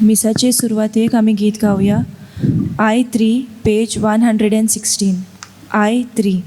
मिसाचे सुरवातेक आमी गीत गावया. I3 page 116. I3.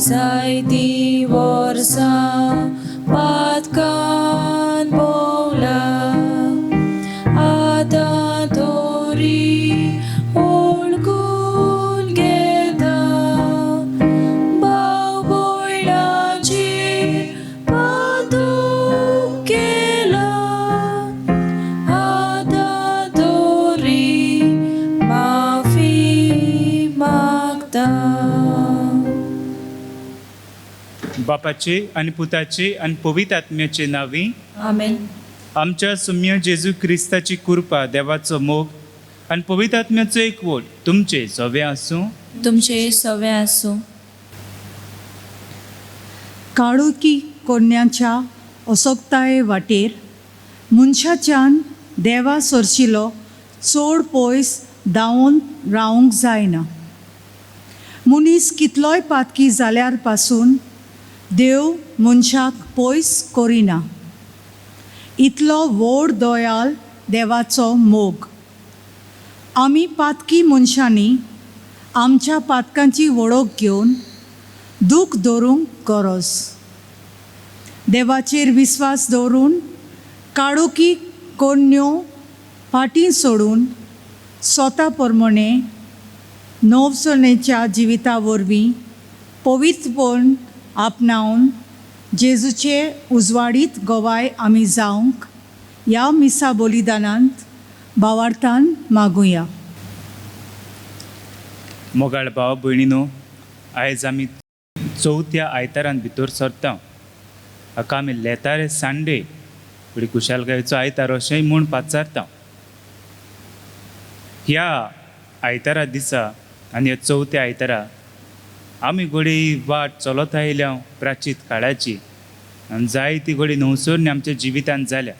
Zaidi वर्सा पातकान भोवला आतां तोरी ओळखून घेता भाव भयणाचेर पातूक केला आतां तोरी माफी मागता. बापाचे आणि पुताचे आणि पवित्र आत्म्याचे नावी आमेन. आमच्या सौम्य जेजू क्रिस्ताची कृपा, देवाचो मोग आणि पवित्र आत्म्याचो एकवट तुमचे सवे आसूं. तुमचे सवे आसूं. काळोखी कोन्याच्या असोक्ताये वाटेर मनशाच्यान देवा सरशिलो चड पयस धांवन रावंक जायना. मनीस कितलोय पातकी जाल्यार पासून देव मनशाक पयस करिना. इतलो व्हड दयाल देवाचो मोग. आमी पातकी मनशांनी आमच्या पातकांची वळख घेवन दूख धरूंक गरज. देवाचेर विस्वास दवरून काळोखी कोन्यो फाटीं सोडून स्वता प्रमाणे नवसणेच्या जिविता वरवीं पवित्रपण आपणावन जेजूचे उजवाडीत गोवाय आमी जावंक ह्या मिसा बलिदानांत भावार्थान मागुया. मोगाळ भाव भयणीनो, आयज आमी चवथ्या आयतारान भितर सरता. हाका आमी लेतारे सांडे बरी कुशालकायेचो आयतार अशेंय म्हूण पाचारता. ह्या आयतारा दिसा आनी ह्या चवथ्या आयतारा आमी घडी वाट चलत आयल्या प्राचीत काळाची आनी जायती घडी नवसरणी आमच्या जिवितांत जाल्या.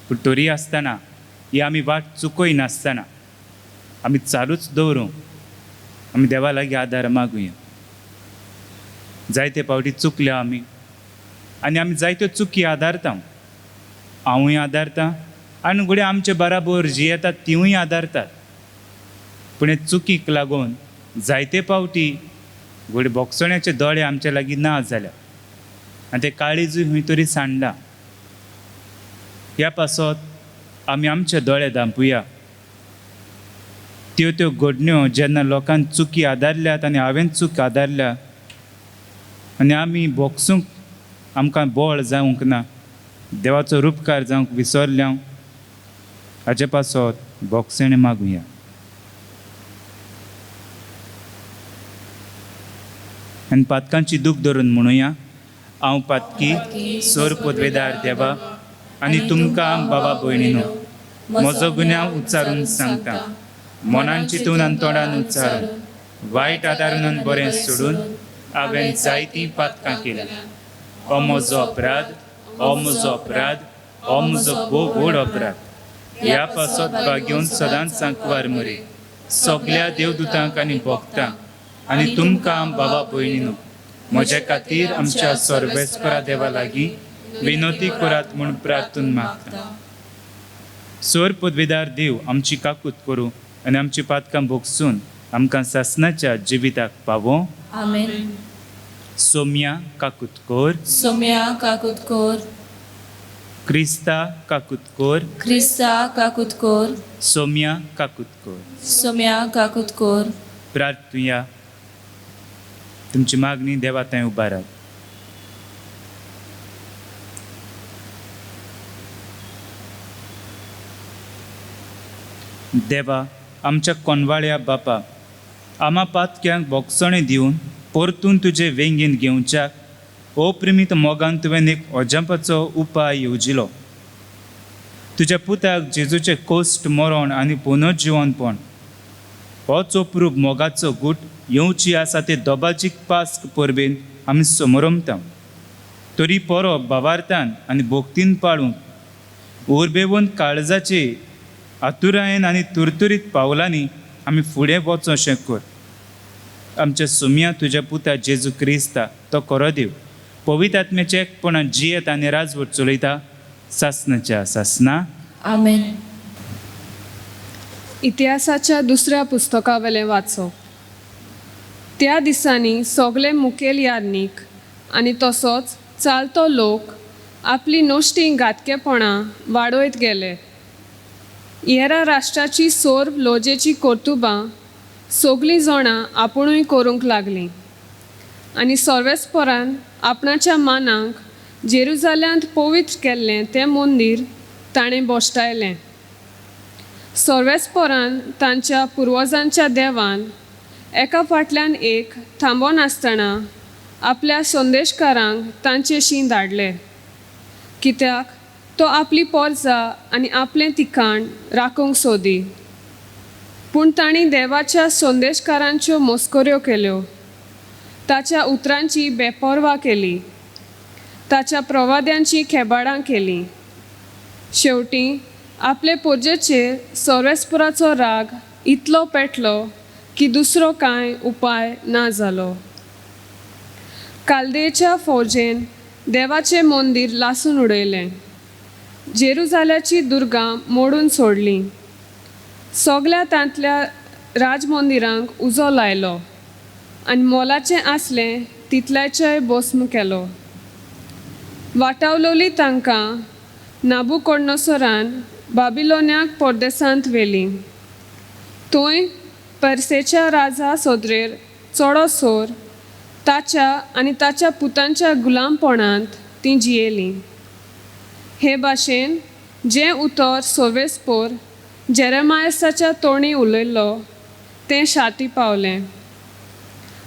पूण तरी आसतना ही आमी वाट चुकोय नासतना आमी चालूच दवरूं. आमी देवा लागीं आदार मागुया. जायते फावटी चुकल्या आमी आनी आमी जायत्यो चुकी आदारता. हांवूय आदारतां आनी घडी आमचे बराबर जीं येतात तिवूय आदारतात. पूण हे चुकीक लागून जायते फावटी घडी बोगसण्याचे दोळे आमचे लागीं ना जाल्या आनी ते काळीजूय खंय तरी सांडला. ह्या पासत आमी आमचे दोळे धांपुया. त्यो त्यो घडण्यो जेन्ना लोकांक चुकी आदारल्यात आनी हांवें चूक आदारल्या आनी आमी बोगसूंक आमकां बोळ जावंक ना, देवाचो उपकार जावंक विसरल्या, हाचे पासत बोगसणे मागुया. आनी पातकांची दूख धरून म्हणुया. हांव पातकी सोर पदवेदार देवा आनी तुमकां बाबा भयणीनो, म्हजो गुन्यांव उच्चारून सांगता. मनान चिंतून आनी तोंडान उच्चारून वायट आदारून आनी बरें सोडून हांवें जायतीं पातकां केल्या. हो म्हजो अपराध, हो म्हजो अपराध, हो म्हजो भोव व्हड अपराध. ह्या पासत भाग्योन सदांच सांकवार मरे सगल्या देवदूतांक आनी भक्तांक आनी तुमकां बाबा भयणीनो, म्हजे खातीर आमच्या सर्वेस्परा देवा लागीं विनोती करात म्हूण प्रार्थून मागता. सोर पदवेदार देव आमची काकूत करूं आनी आमची पातकां भोगसून आमकां सासणाच्या जिविताक पावो. आमेन. सोम्या काकूत कोर. सोम्या काकूत कोर. क्रिस्ता काकूत कोर. क्रिस्ता काकूत कोर. सोम्या काकूत कोर. सोम्या काकूत कोर. प्रार्थुया. तुमची मागणी देवा थंय उबारात. देवा, आमच्या कोनवाळ्या बापा, आम्हा पातक्यांक बोगसणे दिवन परतून तुजे वेंगेन घेवच्याक अप्रिमीत मोगान तुवें एक अजंपाचो उपाय येवजिलो. तुज्या पुताक जेजूचे कोश्ट मरण आनी पुनर्जिवनपण हो चोपरूप मोगाचो गूट येवची आसा ते दोबाची पास्क परबेन आमी समरमता. तरी परब भावार्थान आनी भोक्तीन पाळूंक उर्बेवून काळजाचे आतुरायेन आनी तुरतुरीत पावलांनी आमी फुडें वचोशें कर. आमच्या सुमया तुज्या पुता जेजू क्रिस्ता तो खरो देव पवित्र आत्म्याच्या एकपणान जियेत आनी राजवट चलयता सासणाच्या सासना. आमेन. इतिहासाच्या दुसऱ्या पुस्तकावेलें वाचो. त्या दिसांनी सगळे मुखेल याज्ञीक आनी तसोच चालतो लोक आपली नोश्टी घातकेपणां वाडयत गेले. हेरा राष्ट्राची सोर लोजेची कर्तुबां सगळीं जाणां आपुणूय करूंक लागलीं आनी सर्वेस्परान आपणाच्या मानांक जेरुजाल्यांत पवित्र केल्लें तें मंदीर ताणें बोश्टायलें. सर्वेस्परान तांच्या पुर्वजांच्या देवान एका फाटल्यान एक थांबोन आसतना आपल्या संदेशकारांक तांचेशी धाडले, कित्याक तो आपली पोरजां आनी आपलें ठिकाण राखूंक सोदी. पूण तांणी देवाच्या संदेशकारांच्यो मस्कऱ्यो केल्यो, ताच्या उतरांची बेपर्वा केली, ताच्या प्रवाद्यांची खेबाडां केलीं. शेवटी आपले पोरजेचेर सर्वेस्पराचो राग इतलो पेटलो की दुसरो कांय उपाय ना जालो. काल्देच्या फौजेन देवाचें मंदीर लासून उडयलें. जेरुजाल्याची दुर्गां मोडून सोडलीं. सगल्या तांतल्या राजमंदिरांक उजो लायलो आनी मोलाचें आसलें तितल्याचेय भस्म केलो. वाटावलोली तांकां नाबुकोडनेसरान बाबिलोन्याक परदेसांत व्हेलीं. थंय पर्सेच्या राजा सोदरेर चोडो सोर ताच्या आनी ताच्या पुतांच्या गुलामपणांत तीं जियेलीं. हे भाशेन जें उतर सर्वेस्पोर जेरेमायसाच्या तोंडी उलयल्लो तें शाती पावलें.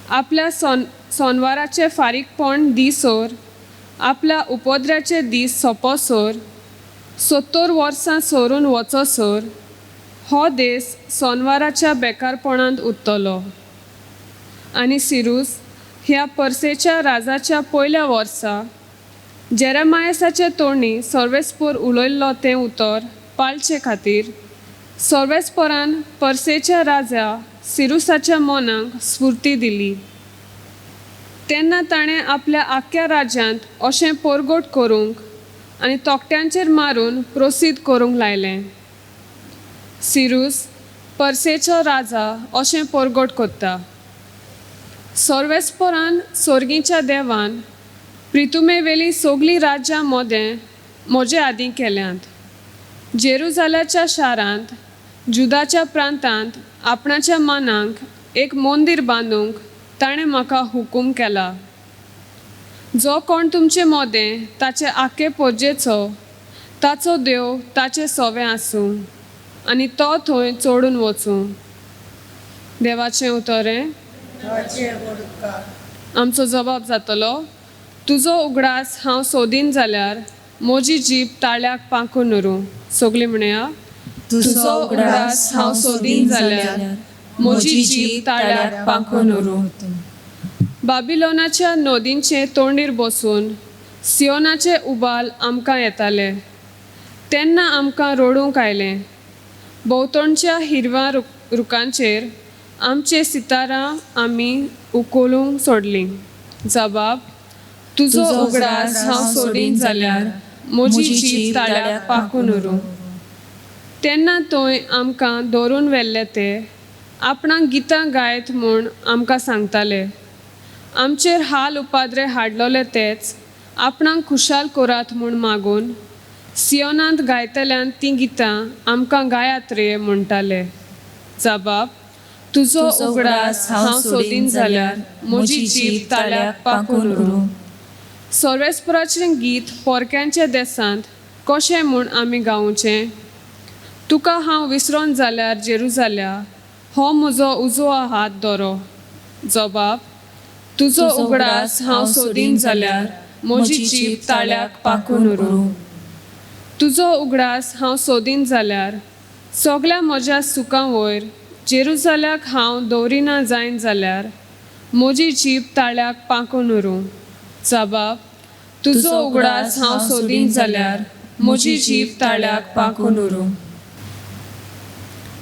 आपल्या सोनवाराचे फारीकपण दिसोर, आपल्या उपद्र्याचे दीस सोंपोसोर, 70 वर्सां सोरून वचोसोर हो देस सोनवाराच्या बेकारपणांत उरतलो. आनी सिरूस ह्या पर्सेच्या राजाच्या पयल्या वर्सा जेरेमायसाचे तोंडी सर्वेस्पोर उलयल्लो तें उतर पाळचे खातीर सर्वेस्पोरान पर्सेच्या राजा सिरूसाच्या मनाक स्फूर्ती दिली. तेन्ना ताणें आपल्या आख्या राज्यांत अशें परगट करूंक आनी तोकट्यांचेर मारून प्रोसीद करूंक लायलें. सिरूस पर्सेचो राजा अशें परगट कोत्ता. सर्वेस्पोरान सोर्गीच्या देवान प्रितुमेवेली सगळीं राज्यां मोदें म्हजे आदीं केल्यांत. जेरुजाल्याच्या शारांत जुदाच्या प्रांतांत आपणाच्या मानांक एक मंदीर बांदूंक ताणें म्हाका हुकूम केला. जो कोण तुमचे मोदें ताचे आखे पोरजेचो ताचो देव ताचे सोवें आसूं आनी तो थंय चोडून वचूं. देवाचें उतरें. आमचो जबाब जातलो, तुजो उगडास हांव सोदीन जाल्यार म्हजी जीब ताळ्याक पांकून उरूं. सगळीं म्हणया, तुजो उगडास हांव सोदीन जाल्यार म्हजी जीब ताळ्याक पांकून उरूं. बाबिलोनाच्या नदींचे तोंडीर बसून सियोनाचे उबाल आमकां येताले. तेन्ना आमकां रडूंक आयलें. भोंवतणच्या हिरव्या रुखांचेर आमचे सितारां आमी उखलूंक सोडलीं. जबाब, तुजो उगडास हांव सोदीन जाल्यार म्हजी जीब ताळ्याक पांकून उरूं. तेन्ना थंय आमकां धरून व्हेल्ले ते आपणाक गितां गायत म्हूण आमकां सांगताले. आमचेर हाल उपाद्रे हाडलोले तेच आपणाक खुशाल करात म्हूण मागून सियोनांत गायतल्यान तीं गितां आमकां गायात रे म्हणटाले. जबाब, तुजो उगडास हांव सोदीन जाल्यार म्हजी जीब ताळ्याक पांकून उरूं. सर्वेस्पराचें गीत पोरक्यांच्या देसांत कशें म्हूण आमी गावचें? तुका हांव विसरोन जाल्यार जेरुजाल्या हो म्हजो उजो हात दोरो. जबाब: तुजो उगडास हांव सोदीन जाल्यार म्हजी जीब ताळ्याक पाकून उरूं. तुजो उगडास हांव सोदीन जाल्यार सगळ्या म्हज्या सुखां वयर जेरुजाल्याक हांव दवरिना जायन जाल्यार म्हजी जीब ताळ्याक पाकून उरूं. जबाब: तुजो उगडास हांव सोदीन जाल्यार म्हजी जीब ताळ्याक पाकून उरूं.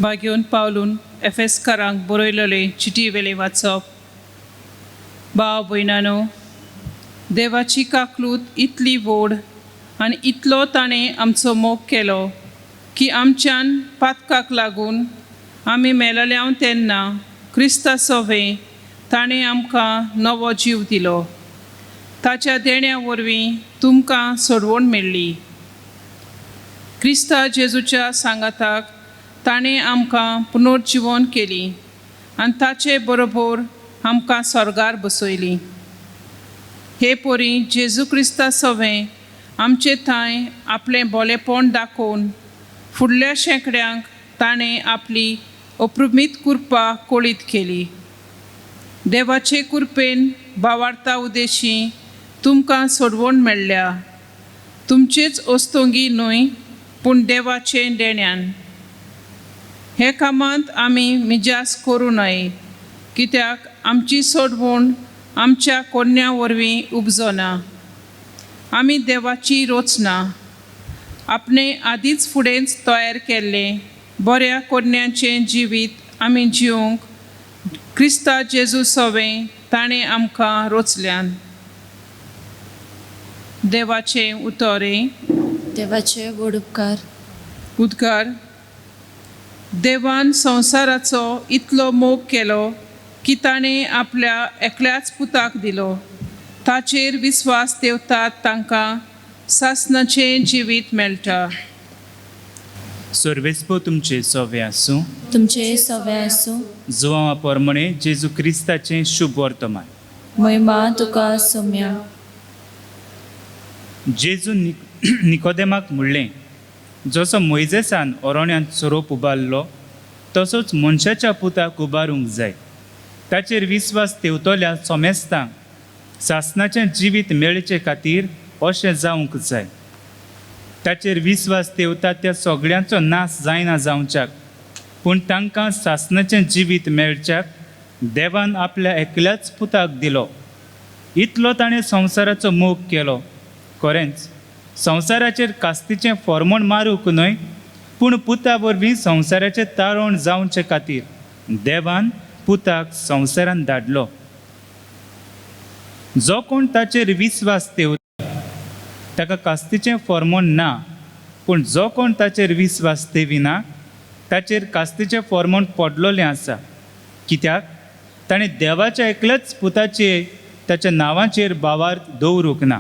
भाग्योन पावलून एफेसकारांक बरयलेले चिटी वेले वाचप. भाव भयणानो, देवाची काकलूत इतली व्हड आनी इतलो ताणें आमचो मोग केलो की आमच्यान पातकाक लागून आमी मेलल्यांव तेन्ना क्रिस्ता सोवे ताणें आमकां नवो जीव दिलो. ताच्या देण्या वरवीं तुमकां सोडवण मेळ्ळी. क्रिस्ता जेजूच्या सांगाताक ताणें आमकां पुनर्जीवन केली आनी ताचे बरोबर आमकां स्वर्गार बसयली. हे पोरी जेजू क्रिस्ता सोवें आमचे थंय आपलें बोलेपण दाखोवन फुडल्या शेंकड्यांक ताणें आपली अप्रुमीत कृपा कोळीत केली. देवाचे कृपेन भावार्था उदेशी तुमकां सोडवण मेळ्ळ्या. तुमचेच ओस्तोंगी न्हय पूण देवाचें देण्यान. हे कामांत आमी मिजास करूं न्हय, कित्याक आमची सोडवण आमच्या कोन्या वरवीं उपजोना. आमी देवाची रोचना. आपणे आदींच फुडेंच तयार केल्लें बऱ्या कोन्याचें जिवीत आमी जिवंक क्रिस्ता जेजू सोवें ताणें आमकां रोचल्यान. देवाचें उतोरें. देवाचे व्हड उपकार. उद्गार. देवान संवसाराचो इतलो मोग केलो की ताणें आपल्या एकल्याच पुताक दिलो. ताचेर विस्वास देवतात तांकां सासणाचें जिवीत मेळटा. सर्वेस्पो तुमचे सोवे आसूं. तुमचे सवे आसूं. जुवां पोरमणे जेजू क्रिस्ताचें शुभ वर्तमान. महिमा तुका सोम्या. जेजू निकोदेमाक म्हणलें, जसो मोइजेसान ओरोण्यांत सोरोप उबारलो तसोच मनशाच्या पुताक उबारूंक जाय. ताचेर विस्वास तेवतोल्या सोमेस्तांक सासणाचें जिवीत मेळचे खातीर अशें जावंक जाय. ताचेर विस्वास तेवता त्या सगळ्यांचो नाश जायना जावच्याक पूण तांकां सासणाचें जिवीत मेळच्याक देवान आपल्या एकल्याच पुताक दिलो. इतलो ताणें संवसाराचो मोग केलो. खरेंच संवसाराचेर कास्तीचें फॉर्मोण मारूंक न्हय पूण पुता वरवीं संवसाराचें तारण जावचे खातीर देवान पुताक संवसारांत धाडलो. जो कोण ताचेर विस्वास तेवता ताका कास्तीचें फॉर्मोण ना, पूण जो कोण ताचेर विस्वास तेविना ताचेर कास्तीचें फॉर्मोण पडलोलें आसा. कित्याक ताणें देवाच्या एकल्याच पुताचेर ताच्या नांवाचेर भावार्थ दवरूंक ना.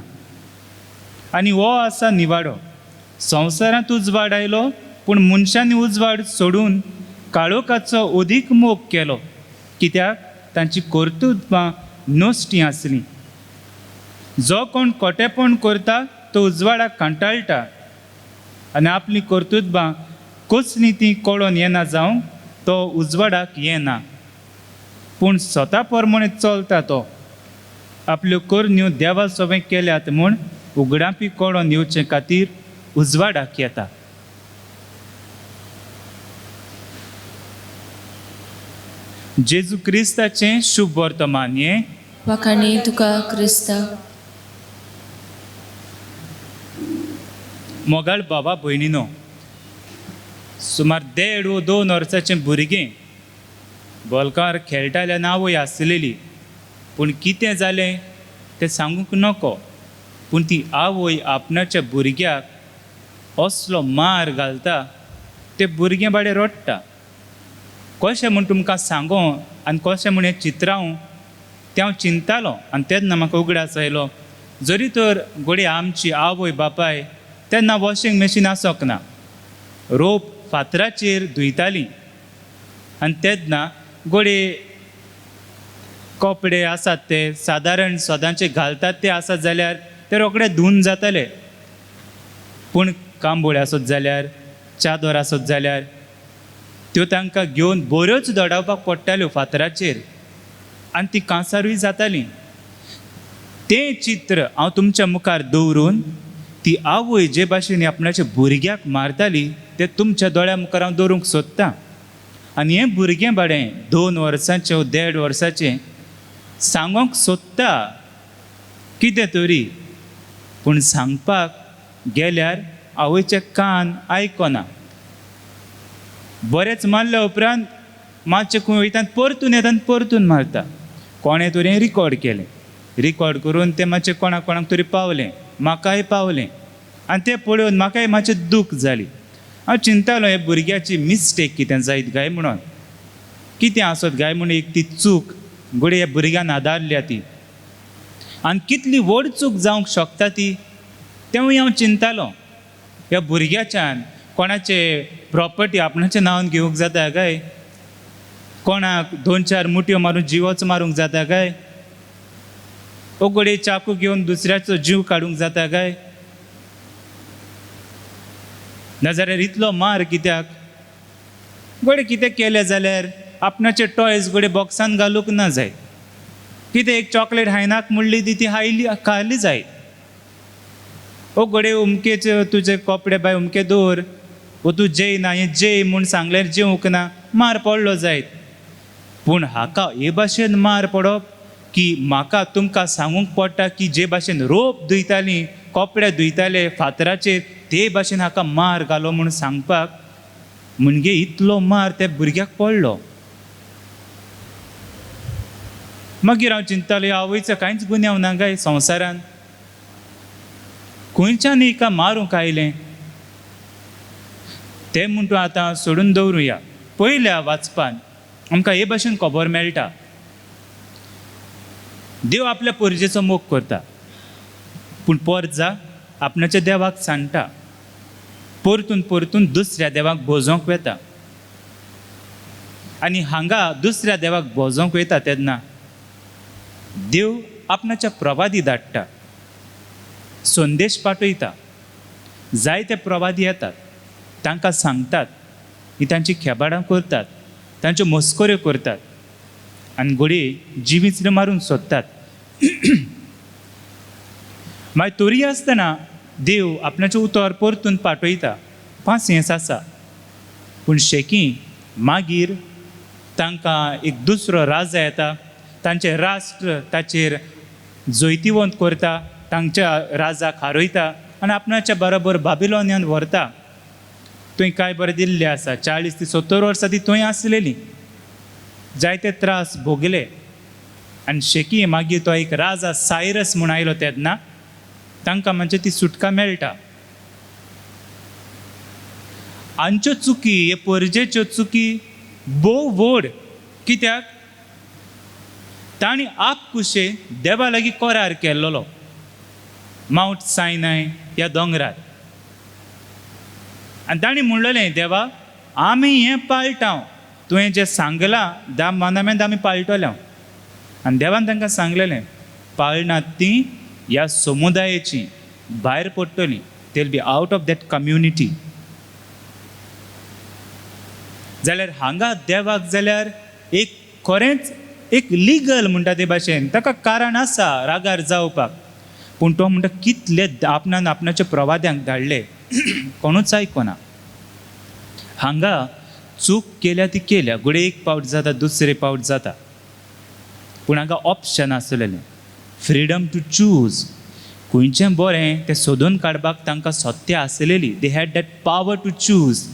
आनी हो आसा निवाडो. संवसारांत उजवाड आयलो पूण मनशांनी उजवाड सोडून काळोखाचो अदीक मोग केलो, कित्याक तांची कर्तुत्वां नश्टीं आसलीं. जो कोण खोटेपण करता तो उजवाडाक कंटाळटा आनी आपलीं कर्तुत्वां कसलीं तीं कळोन येना जावंक तो उजवाडाक येना. पूण स्वता प्रमाणे चलता तो आपल्यो करण्यो देवा सोबे केल्यात म्हूण उगडापी कळोन येवचे खातीर उजवाडाक येता. जेजू क्रिस्ताचें शुभ वर्तमान हें. वाखाणी तुका क्रिस्ता. मोगाळ बाबा भयणीनो, सुमार 1.5 वा 2 वर्साचें भुरगें बॉलकार खेळटाल्या नांवय आसलेली, पूण कितें जालें तें सांगूंक नको. पूण ती आवय आपणाच्या भुरग्याक असलो मार घालता तें भुरगें बाडें रडटा. कशें म्हूण तुमकां सांगो आनी कशें म्हूण हें चित्रावं तें हांव चिंतालो. आनी तेन्ना म्हाका उगडास आयलो, जरी तर घोडी आमची आवय बापाय तेन्ना वॉशिंग मशीन आसोंक ना, रोप फातराचेर धुयतालीं आनी तेन्ना घोडी कपडे आसात ते सादारण सदांचे घालतात ते आसात जाल्यार ते रोखडे धुवन जाताले. पूण कांबोळे आसत जाल्यार चादर आसत जाल्यार त्यो तांकां घेवन बऱ्योच दडावपाक पडटाल्यो फातराचेर आनी ती कांसारूय जातालीं. तें चित्र हांव तुमच्या मुखार दवरून ती आवय जे भाशेन आपणाच्या भुरग्याक मारताली तें तुमच्या दोळ्या मुखार हांव दवरूंक सोदतां. आनी हें भुरगें बाडें 2 वर्सांचें वा 1.5 वर्साचें सांगोंक सोदता कितें तरी, पूण सांगपाक गेल्यार आवयचे कान आयकना. बरेंच मारल्या उपरांत मातशें खंय वयता परतून येता आनी परतून मारता. कोणें तरी रिकॉर्ड केलें, रिकॉर्ड करून तें मातशें कोणाक तरी पावलें, म्हाकाय पावलें आनी तें पळोवन म्हाकाय मातशें दूख जाली. हांव चिंतालो हे भुरग्याची मिस्टेक कितें जायत काय म्हणून, कितें आसत काय म्हणून एक ती चूक घोडये ह्या भुरग्यान आदारल्या ती, आनी कितली व्हड चूक जावंक शकता ती तेवूय हांव चिंतालो. ह्या भुरग्याच्यान कोणाचे प्रॉपर्टी आपणाच्या नांवान घेवंक जाता काय, कोणाक 2-4 मुटयो मारून जिवोच मारूंक जाता काय, घोडये चाकू घेवन दुसऱ्याचो जीव काडूंक जाता काय, नाजाल्यार इतलो मार कित्याक. घोडये कितें केलें जाल्यार आपणाचे टॉयज घोडये बॉक्सान घालूंक ना जाय. कितें एक चॉकलेट हायनाक म्हणली ती खाली जाय. घोडये उमकेच तुजे कपडे बाय उमके दवर, तूं जेय ना हें जेय म्हूण सांगल्यार जेवंक ना, मार पडलो जायत. पूण हाका हे भाशेन मार पडप की म्हाका तुमकां सांगूंक पडटा की जे भाशेन रोप धुयतालीं, कपडे धुयताले फातराचेर, ते भाशेन हाका मार घालो म्हूण सांगपाक म्हणजे इतलो मार त्या भुरग्याक पडलो. मागीर हांव चिंततालो आवयचो कांयच गुन्यांव ना काय संवसारान, खंयच्यान हिका मारूंक आयलें तें म्हणून आतां सोडून दवरुया. पयल्या वाचपान आमकां हे भाशेन खबर मेळटा देव आपल्या परजेचो मोग करता, पूण परजा आपणाच्या देवाक सांडटा, परतून परतून दुसऱ्या देवाक भोजोंक वेता. आनी हांगा दुसऱ्या देवाक भोजोंक वयता तेन्ना देव आपणाच्या प्रवादी धाडटा, संदेश पाठयता. जायते प्रवादी येतात, तांकां सांगतात, ही तांची खेबाडां करतात, तांच्यो मस्कऱ्यो करतात आनी घोडये जिवीचरे मारून सोदतात. मागीर तरी आसतना देव आपणाचें उतर परतून पाठयता, पासियेंस आसा. पूण शेकी मागीर तांकां एक दुसरो राजा येता, तांचें राष्ट्र ताचेर जैतिवंत करता, तांच्या राजाक हारयता आनी आपणाच्या बरोबर बाबिलोनान व्हरता. थंय काय बरें दिल्लें आसा, 40 ते 70 वर्सां ती थंय आसलेलीं, जायते त्रास भोगले. आनी शेकी मागीर तो एक राजा सायरस म्हूण आयलो तेन्ना तांकां म्हणजे ती सुटका मेळटा. हांच्यो चुकी, हे परजेच्यो चुकी भोव व्हड, कित्याक तांणी कुशे देवा लागीं करार केल्लो माउंट सायनाय ह्या दोंगरार. आनी तांणी म्हणलेलें देवा आमी हें पाळटाव, तुवें जें सांगलां 10 मानामेंत आमी पाळटले. आनी देवान तांकां सांगलेलें पाळनात तीं ह्या समुदायाची भायर पडटलीं, they will be out of that community. जाल्यार हांगा देवाक जाल्यार एक खरेंच एक लिगल म्हणटा ते भाशेन ताका कारण आसा रागार जावपाक, पूण तो म्हणटा कितले आपणान आपणाच्या प्रवाद्यांक धाडले कोणूच आयकना. हांगा चूक केल्या ती केल्या, घोडये एक पावट जाता, दुसरे पावट जाता, पूण हांगा ऑप्शन आसलेलें, फ्रिडम टू चूज. खंयचें बरें तें सोदून काडपाक तांकां सत्य आसलेली, they had that power to choose.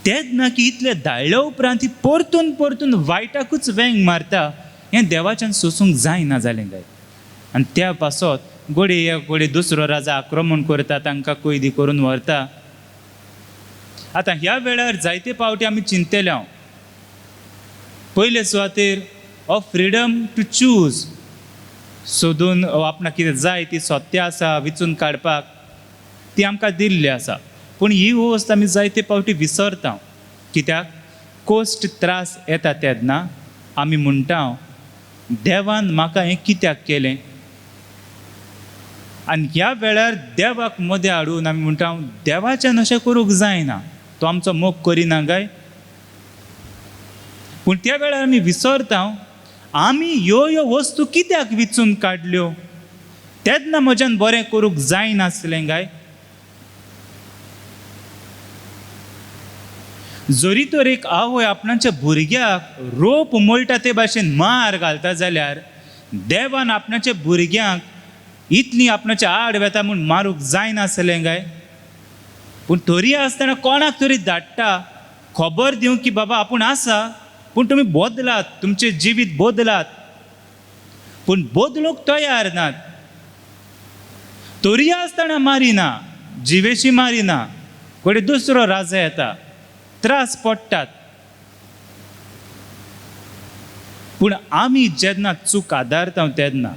तेच ना की इतले धाडल्या उपरांत ती परतून परतून वायटाकूच वेंग मारता, हें देवाच्यान सोसूंक जायना जालें काय. आनी त्या पासत घोडये दुसरो राजा आक्रमण करता, तांकां कैदी करून व्हरता. आतां ह्या वेळार जायते पावटी आमी चिंतले हांव पयले सुवातेर ऑफ फ्रिडम टू चूज, सोदून आपणाक कितें जाय ती सत्य आसा विचून काडपाक ती आमकां दिल्ली आसा. पूण ही वस्त आमी जायते पावटी विसरता, कित्याक कोश्ट त्रास येता तेन्ना आमी म्हणटा देवान म्हाका हें कित्याक केलें. आनी ह्या वेळार देवाक मदें हाडून आमी म्हणटा देवाच्यान अशें करूंक जायना, तो आमचो मोग करिना काय. पूण त्या वेळार आमी विसरता आमी ह्यो वस्तू कित्याक विचून काडल्यो, तेन्ना म्हज्यान बरें करूंक जायनासलें काय. जरी तर एक आवय आपणाच्या भुरग्याक रोप मोळटा ते भाशेन मार घालता जाल्यार देवान आपणाच्या भुरग्यांक इतली आपणाच्या आड वेता म्हूण मारूंक जायनासलें काय. पूण तरी आसतना कोणाक तरी धाडटा खबर दिवंक की बाबा आपूण आसा, पूण तुमी बदलात, तुमचें जिवीत बदलात. पूण बदलूंक तयार नात. तरी आसतना मारिना, जिवेशी मारिना, कोणी दुसरो राजा येता, त्रास पडटात. पूण आमी जेन्ना चूक आदारता तेन्ना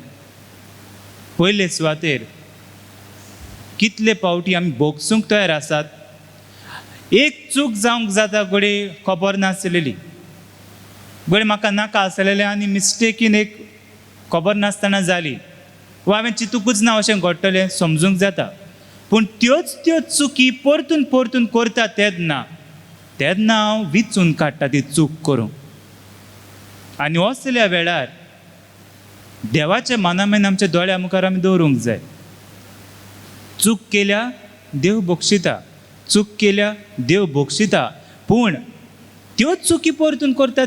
पयले सुवातेर कितले फावटी आमी भोगसूंक तयार आसात. एक चूक जावंक जाता घडये खबर नासलेली, घडये म्हाका नाका आसलेलें आनी मिस्टेकीन एक खबर नासतना जाली, वा हांवें चिंतूंकूच ना अशें घडटलें समजूंक जाता. पूण त्योच चुकी परतून परतून करता तेन्ना हांव विचून काडटा ती चूक करूंक. आनी असल्या वेळार देवाच्या मनामेन आमच्या दोळ्या मुखार आमी दवरूंक जाय. चूक केल्या देव बक्षिता, चूक केल्या देव बक्षिता. पूण त्योच चुकी परतून करता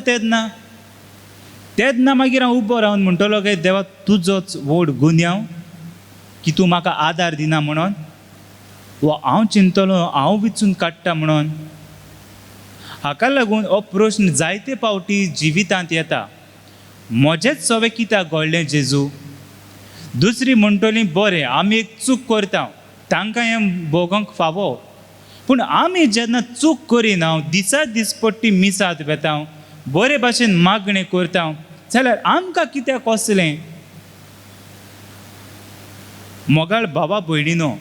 तेन्ना मागीर हांव उबो रावन म्हणटलो काय देवा तुजोच व्हड गुन्यांव की तूं म्हाका आदार दिना म्हणून, वा हांव चिंतलो हांव विचून काडटा म्हणून. हाका लागून हो प्रश्न जायते फावटी जिवितांत येता, म्हजेच सवे कित्याक घडलें जेजू. दुसरी म्हणटली बरें आमी एक चूक करता, तांकां हें भोगोंक फावो. पूण आमी जेन्ना चूक करिना, दिसाक दिसपट्टी मिसात वेता, बरे भाशेन मागणें करता, जाल्यार आमकां कित्याक असलें. मोगाळ भावा भयणीनो,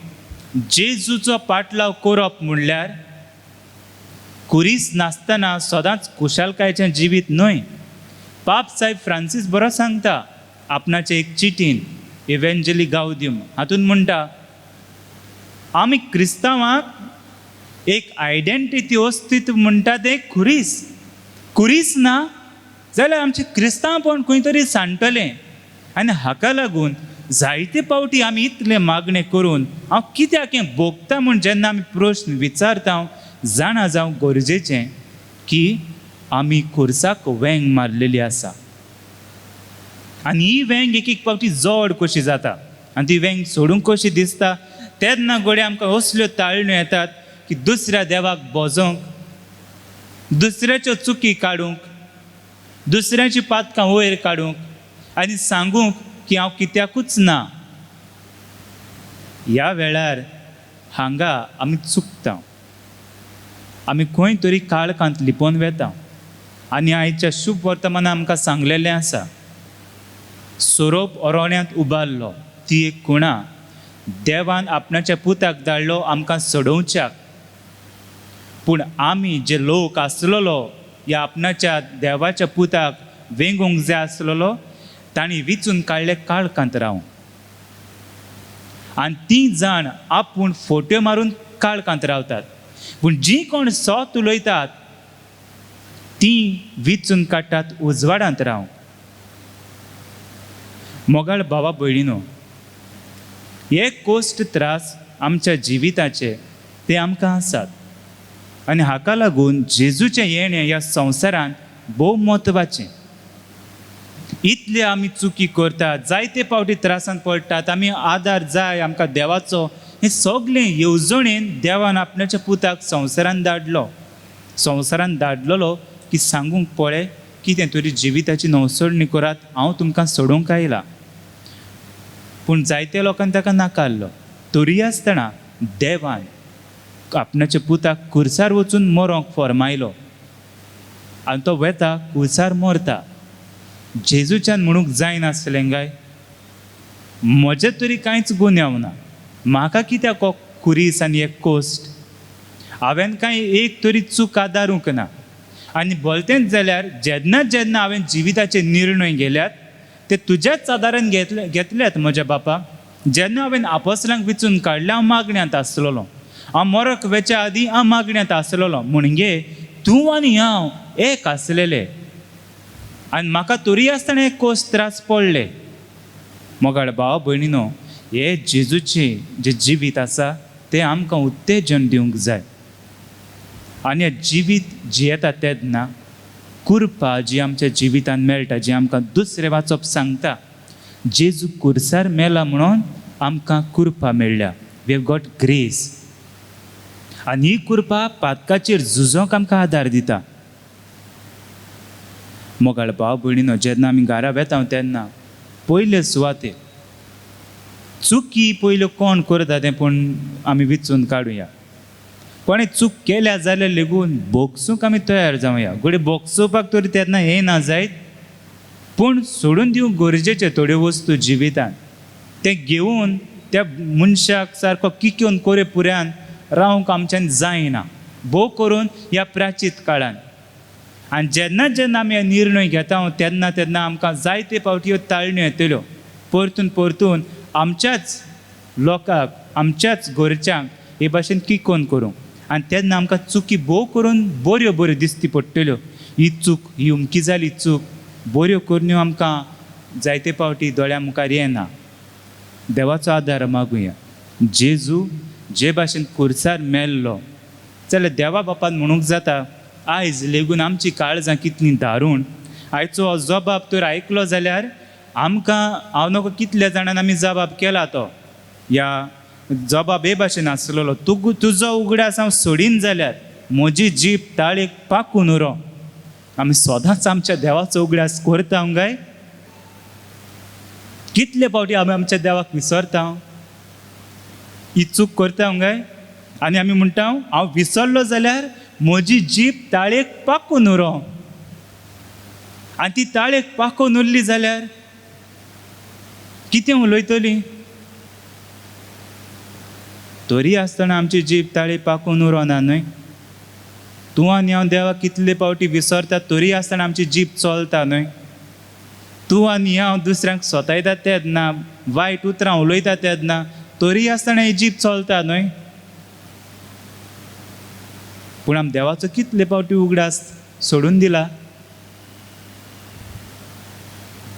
जेजूचो पाटलाव करप म्हणल्यार कुरीस नासतना सदांच खुशालकायेचें जिवीत न्हय. पाप साहेब फ्रांसीस बरो सांगता आपणाचे एक चिटीन इव्हेंजली गावदियम, हातून म्हणटा आमी क्रिस्तांवांक एक आयडेंटिटी अस्तित्व म्हणटा तें कुरीस ना जाल्यार आमचें क्रिस्तांवपण खंय तरी सांडटलें. आनी हाका लागून जायते फावटी आमी इतलें मागणें करून हांव कित्याक हें भोगता म्हूण जेन्ना आमी प्रश्न विचारता, जाणा जावंक गरजेचें की आमी खुर्साक वेंग मारलेली आसा. आनी ही वेंग एक फावटी जड कशी जाता आनी ती वेंग सोडूंक कशी दिसता. तेन्ना घडये आमकां असल्यो ताळण्यो येतात की दुसऱ्या देवाक भोजोंक, दुसऱ्याच्यो चुकी काडूंक, दुसऱ्याची पातकां वयर काडूंक आनी सांगूंक की हांव कित्याकूच ना. ह्या वेळार हांगा आमी चुकता, आमी खंय तरी काळखांत लिपोवन वेता. आनी आयच्या शुभ वर्तमानांत आमकां सांगलेलें आसा, सोरोप ओरोण्यांत उबारलो ती एक खुणा देवान आपणाच्या पुताक धाडलो आमकां सोडोवच्याक. पूण आमी जे लोक आसलेलो ह्या आपणाच्या देवाच्या पुताक वेंगूंक जाय आसलेलो, तांणी विचून काडले काळखांत रावंक. आनी तीं जाण आपूण फोट्यो मारून काळखांत रावतात. पूण जीं कोण सोत उलयतात तीं विचून काडटात उजवाडांत रावंक. मोगाळ भावा भयणीनो, हे कोश्ट त्रास आमच्या जिविताचे ते आमकां आसात. आनी हाका लागून जेजूचें येणें ह्या संवसारांत भोव म्हत्वाचें. इतले आमी चुकी करतात, जायते फावटी त्रासांत पडटात, आमी आदार जाय आमकां देवाचो, हें सगळें येवजणेन देवान आपणाच्या पुताक संवसारांत धाडलेलो की सांगूंक पळय कितें तरी जिविताची नवसडणी करात, हांव तुमकां सोडूंक आयला. पूण जायत्या लोकांनी ताका नाकारलो. तरी आसतना देवान आपणाच्या पुताक खुर्सार वचून मरोंक फरमायलो आनी तो वेता खुर्सार मरता. जेजूच्यान म्हणूंक जायनासलें काय म्हजे तरी कांयच गुन्यांव ना, म्हाका कित्याक हो कुरीस आनी एक कोस्ट, हांवें कांय एक तरी चूक आदारूंक ना. आनी भलतेंच जाल्यार जेन्ना हांवें जिविताचे निर्णय घेल्यात ते तुज्याच आदारान घेतल्यात म्हज्या बापा. जेन्ना हांवें आपोसलांक विचून काडलें हांव मागण्यांत आसलेलो, हांव मरक वेच्या आदीं हांव मागण्यांत आसलेलो म्हणजे तूं आनी हांव एक आसलेले आनी म्हाका तोरी आसतना एक कोस त्रास पडले. मोगाळ भाव भयणीनो, हे जेजूचे जे जिवीत आसा तें आमकां उत्तेजन दिवंक जाय. आनी हें जिवीत जियेता तेन्ना कृपा जी आमच्या जिवितान मेळटा, जी आमकां दुसरें वाचप सांगता, जेजू कुर्सार मेला म्हणून आमकां कृपा मेळ्ळ्या. We have got grace. आनी ही कृपा पातकाचेर झुजोंक आमकां आदार दिता. मोगाळ भाव भयणीनो, जेन्ना आमी घरा वेता तेन्ना पयले सुवातेर चुकी पयल्यो कोण करता तें पूण आमी विचून काडुया. कोणें चूक केल्या जाल्यार लेगून बोगसूंक आमी तयार जावया. घोडे बोगसोवपाक तरी तेन्ना हें ना जायत, पूण सोडून दिवंक गरजेचे थोड्यो वस्तू जिवितान. तें घेवन त्या मनशाक सारको किक्योन कोरे पुऱ्यान रावंक आमच्यान जायना, भोव करून ह्या प्राचीत काळान. आनी जेन्ना जेन्ना आमी निर्णय घेता तेन्ना तेन्ना आमकां जायते फावटी ह्यो ताळण्यो येतल्यो. परतून परतून आमच्याच लोकांक, आमच्याच घरच्यांक हे भाशेन किकोन करूंक. आनी तेन्ना आमकां चुकी भोव करून बऱ्यो बऱ्यो दिसती पडटल्यो. ही चूक, ही उमकी जाली चूक, बऱ्यो करण्यो आमकां जायते फावटी दोळ्या मुखार येना. देवाचो आदार मागुया. जेजू जे भाशेन कुर्सार मेल्लो जाल्यार देवा बापान म्हणूंक जाता आयज लेगून आमची काळजां कितलीं दारूण. आयचो हो जबाब तर आयकलो जाल्यार आमकां, हांव नकळो कितल्या जाणांनी आमी जबाब केला तो, ह्या जबाब हे भाशेन आसलेलो, तुजो उगडास हांव सोडीन जाल्यार म्हजी जीब ताळेक पाकून उरो. आमी सदांच आमच्या देवाचो उगडास करता काय? कितले फावटी आमी आमच्या देवाक विसरता, ही चूक करता काय? आनी आमी म्हणटा हांव विसरलो जाल्यार म्हजी जीब ताळेक पाकून उरो. आनी ती ताळेक पाकून उरली जाल्यार कितें उलयतली? तरी आसतना आमची जीब ताळी पाकून उरोना न्हय. तूं आनी हांव देवाक कितले फावटी विसरता तरी आसतना आमची जीब चलता न्हय. तूं आनी हांव दुसऱ्यांक सोतायता तेन्ना, वायट उतरां उलयता तेन्ना तरी आसतना ही जीब चलता न्हय. पूण आमी देवाचो कितले फावटी उगडास सोडून दिला.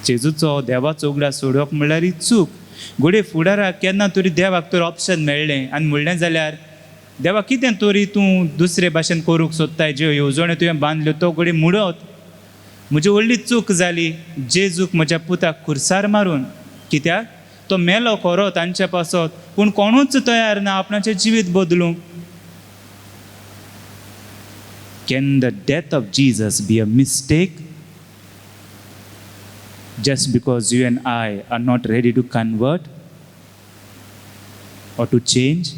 जेजूचो देवाचो उगडास सोडप म्हणल्यार ही चूक. घोडे फुडाराक केन्ना तरी देवाक तर ऑप्शन मेळ्ळें आनी म्हणलें जाल्यार देवा कितें तरी तूं दुसरे भाशेन करूंक सोदताय, ज्यो येवजण्यो तुवें बांदल्यो तो घोडे मुडत. म्हजी व्हडली चूक जाली जेजूक म्हज्या पुताक खुर्सार मारून. कित्याक तो मेलो खरो तांच्या पासत, पूण कोणूच तयार ना आपणाचें जिवीत बदलूंक. Can the death of Jesus be a mistake? Just because you and I are not ready to convert or to change?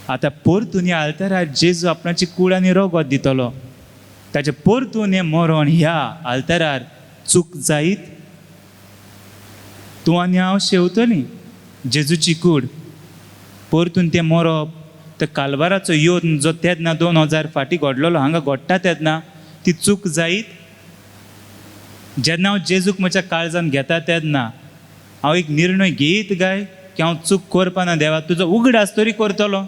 आता परतून ह्या आल्तारार जेजू आपणाची कूड आनी रगत दितलो. ताचे परतून हें मरण ह्या आल्तारार चूक जायत तूं आनी हांव शेवतलीं जेजूची कूड. परतून तें मरप, ते कालवाराचो योद्न जो तेन्ना 2000 फाटीं घडलेलो हांगा घडटा तेन्ना ती चूक जायत. जेन्ना हांव जेजूक म्हज्या काळजान घेता तेन्ना हांव एक निर्णय घेयत काय की हांव चूक करपाना. देवा तुजो उगडास तरी करतलो.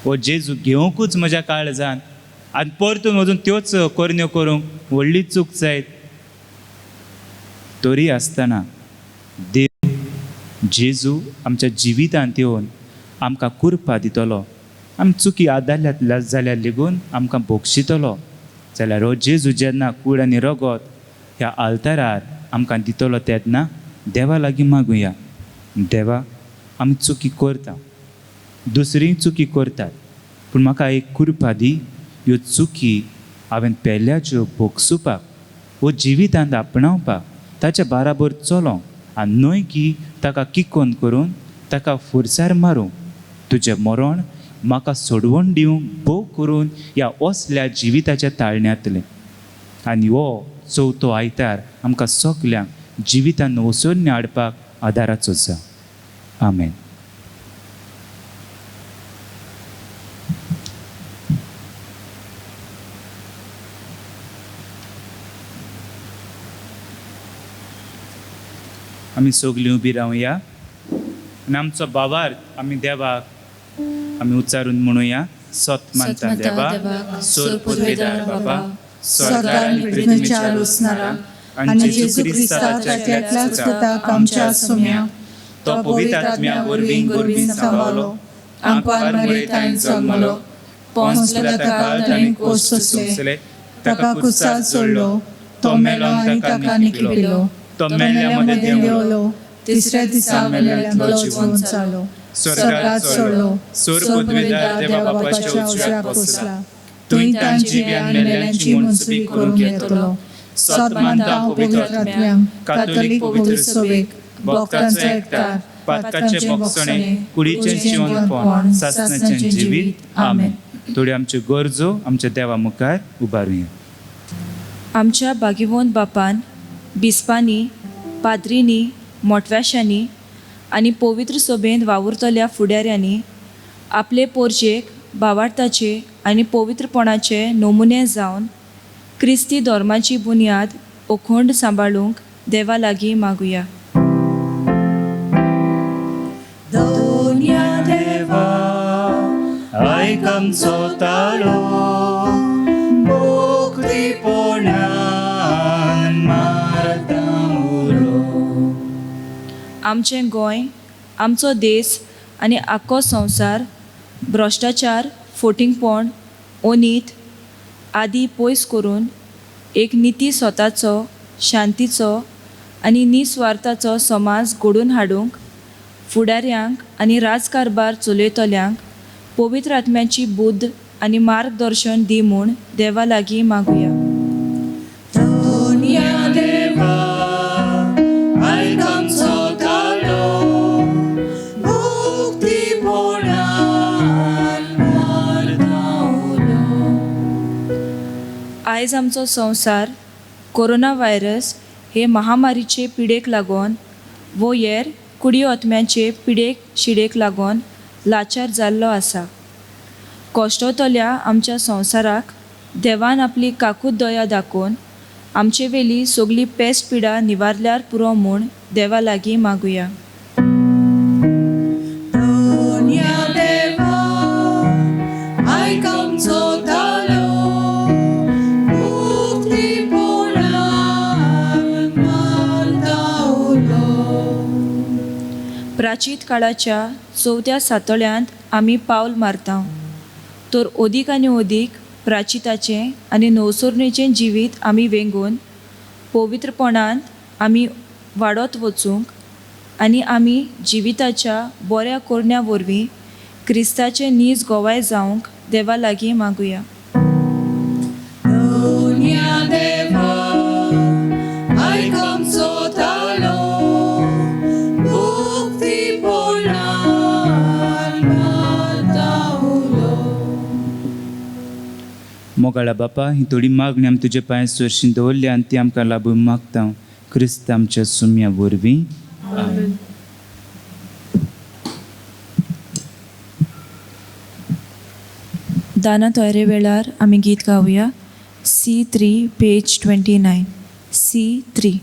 हो जेजू घेवंकूच म्हज्या काळजान आनी परतून वचून त्योच करण्यो करूंक व्हडली चूक जायत. तरी आसतना देव जेजू आमच्या जिवितांत येवन आमकां कृपा दितलो. आमी चुकी आदारल्यात जाल्यार लेगून आमकां बोगशितलो. जाल्यार हो जेजू जेन्ना कूड आनी रगत ह्या आल्तारार आमकां दितलो तेन्ना देवा लागीं मागुया. देवा, आमी चुकी करता, दुसरीं चुकी करतात, पूण म्हाका एक कृपा दी. ह्यो चुकी हांवें पेल्याच्यो भोगसुपाक, वो जिवितांत आपणावपाक, ताच्या बाराबर चलोंक आनी न्हय की ताका किकोन करून ताका फुरसार मारूंक. तुजें मरण म्हाका सोडवण दिवंक भोव करून ह्या असल्या जिविताच्या ताळण्यांतलें. आनी हो चवथो आयतार आमकां सगल्यांक जिवितांत वसोन्य हाडपाक आदाराचो जा. आमेन. आमी सगलीं उबी रावया आनी आमचो भावार्थ आमी देवाक आमी उच्चारून म्हणुया. सतमानता देवा, सोर पदवेदार बाबा, स्वर्गान पृथ्वीच्या रुसणारा आणि जेजू ख्रिस्ताच्या एकल्याच पुताक आमच्या सुम्या तो पवित्र आत्म्या वरवीं गोरवीं सांबाळलो आमकां मरेतान जल्मलो पोंस पिलाताक आनी कोस्त सोंसले ताका कुसात सोडलो तो मेलो आनी ताका निखिलो तो मेल्ल्या मध्ये देवलो तिसऱ्या दिसा मेल्ल्यांतलो जिवंत जालो स्वर्गात सोडलो सोर पदवेदार देवा बापाच्या उजव्याक बसला थंय तांची आनी मेल्ल्यांची मनसुबी करूंक येतलो सतमानता पवित्र आत्म्यांक कातोलीक पवित्र सभेक भक्तांचो एकठार पातकाचे भोगसणे कुडीचें जिवंतपण सासणाचें जिवीत आमेन. थोड्यो आमच्यो गरजो आमच्या देवा मुखार उबारुया. आमच्या बागीवंत बापान बिस्पांनी पाद्रींनी मोटव्याशांनी आनी पवित्र सभेंत वावुरतल्या फुडाऱ्यांनी आपले पोरचेक भावार्थाचे आनी पवित्रपणाचे नमुने जावन क्रिस्ती धर्माची बुन्याद अखंड सांबाळूंक देवा लागीं मागुया. दोनिया देवा आयक आमचो ताळो मुक्तीपणान मारता उलो. आमचें गोंय आमचो देश आनी आख्खो संवसार भ्रश्टाचार फोटिंगपण अनीत आदी पयस करून एक निती स्वताचो शांतीचो आनी निस्वार्थाचो समाज घडोवन हाडूंक फुडाऱ्यांक आनी राजकारबार चलयतल्यांक पवित्र आत्म्याची बुद्ध आनी मार्गदर्शन दी म्हूण देवा लागीं मागुया. दोनिया देवा आयक आमचो ताळो मुक्तीपणान मारता उलो. आयज आमचो संवसार कोरोना व्हायरस हे महामारीचे पिडेक लागून वो हेर कुडयो आत्म्याचे पिडेक शिडेक लागून लाचार जाल्लो आसा. कोश्टतल्या आमच्या संवसाराक देवान आपली काकूत दया दाखोवन आमचे वेली सगली पेस्ट पिडा निवारल्यार पुरो म्हूण देवा लागीं मागुया. दोनिया देवा आयक आमचो ताळो मुक्तीपणान मारता उलो. प्राचीत काळाच्या चवथ्या सातळ्यांत आमी पावल मारता तर ओदीक आनी ओदीक प्राचिताचें आनी नवसरणेचें जिवीत आमी वेंगून पवित्रपणांत आमी वाडत वचूंक आनी आमी जिविताच्या बऱ्या कोरण्या वरवीं क्रिस्ताचें नीज गोवाय जावंक देवा लागीं मागुया. दोनिया देवा आयक आमचो ताळो मुक्तीपणान मारता उलो. मोगाळा बापा ही थोडी मागणी आमी तुजे पांय सरशीं दवरली आनी ती आमकां लाबूंक मागता क्रिस्त आमच्या सुम्या वरवीं. आमेन. दाना तोयरे वेळार आमी गीत गावया. C3 page 29. C3.